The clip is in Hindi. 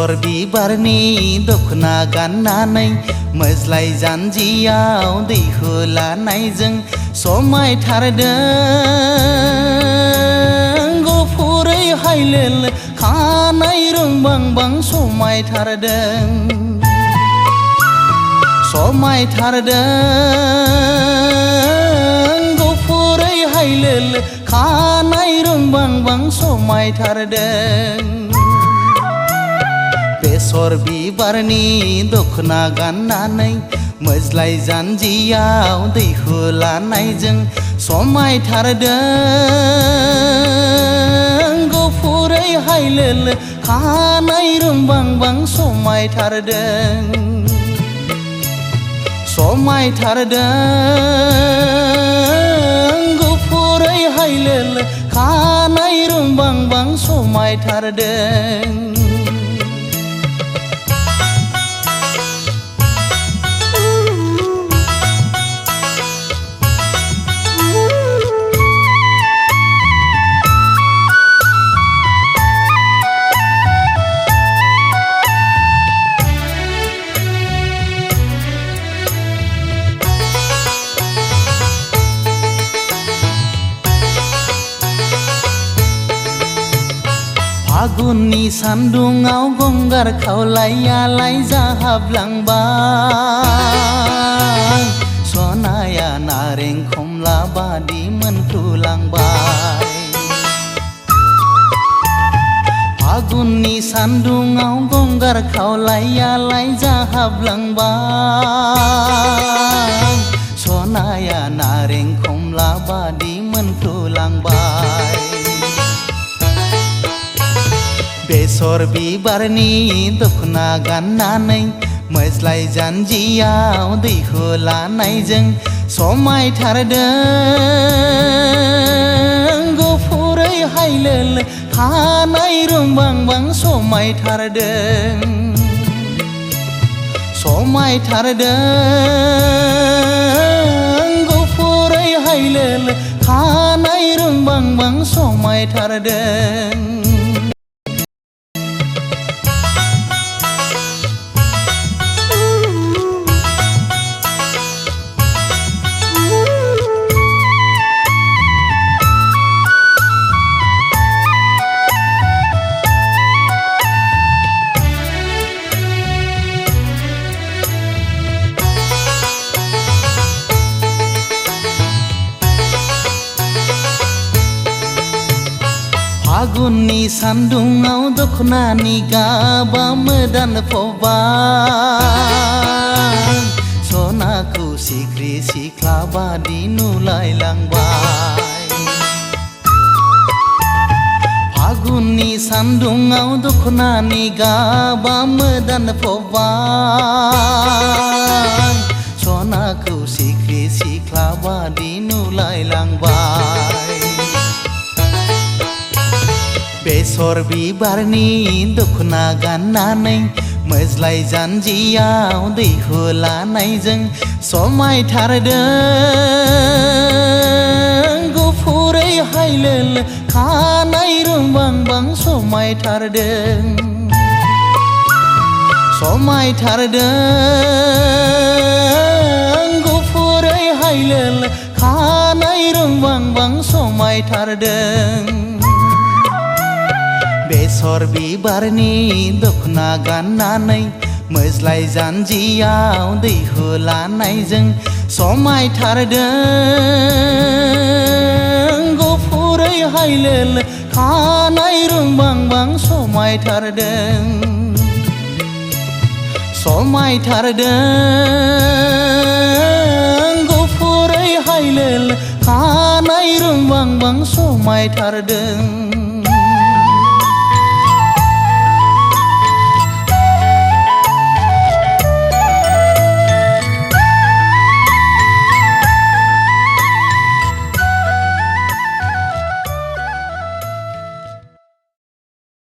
बेसर बिबारनि दखना गाननानै मोज्लाय जानजियाव दै होलानायजों समायथारदों गुफुरै हायलेल खानाय रुंबांबां समायथारदों गुफुरै हायलेल खानाय रुंबांबां समायथारदों बेसर बिबारनि दखना गाननानै मोज्लाय जानजियाव दै होलानायजों समायथारदों गुफुरै हायलेल खानाय रुंबांबां समायथारदों गुफुरै हायलेल खानाय रुंबांबां समायथारदों फागुननि सान्दुङाव गंगार खावलायालाय जाहाबलांबाय सनाया नारें खमला बादि मोनफ्रुलांबाय फागुननि सान्दुङाव गंगार खावलायालाय जाहाबलांबाय सनाया नारें खमला बादि मोनफ्रुलांबाय बेसर बिबारनि दखना गाननानै मोज्लाय जानजियाव दै होलानायजों समायथारदों गुफुरै हायलेल खानाय रुंबांबां समायथारदों गुफुरै हायलेल खानाय रुंबांबां समायथारदों फागुननि सान्दुङाव दखनानि गाबा मोदान फबाय सनाखौ सिख्रि सिख्ला बादि नुलायलांबाय फागुननि सान्दुङाव दखनानि गाबा मोदान फबाय सनाखौ सिख्रि सिख्ला बादि नुलायलांबाय बेसर बिबारनि दखना गाननानै मोज्लाय जानजियाव दै होलानायजों समायथारदों गुफुरै हायलेल खानाय रुंबांबां समायथारदों गुफुरै हायलेल खानाय रुंबांबां समायथारदों बेसर बिबारनि दखना गाननानै मोज्लाय जानजियाव दै होलानायजों समायथारदों गुफुरै हायलेल खानाय रुंबांबां समायथारदों गुफुरै हायलेल खानाय रुंबांबां समायथारदों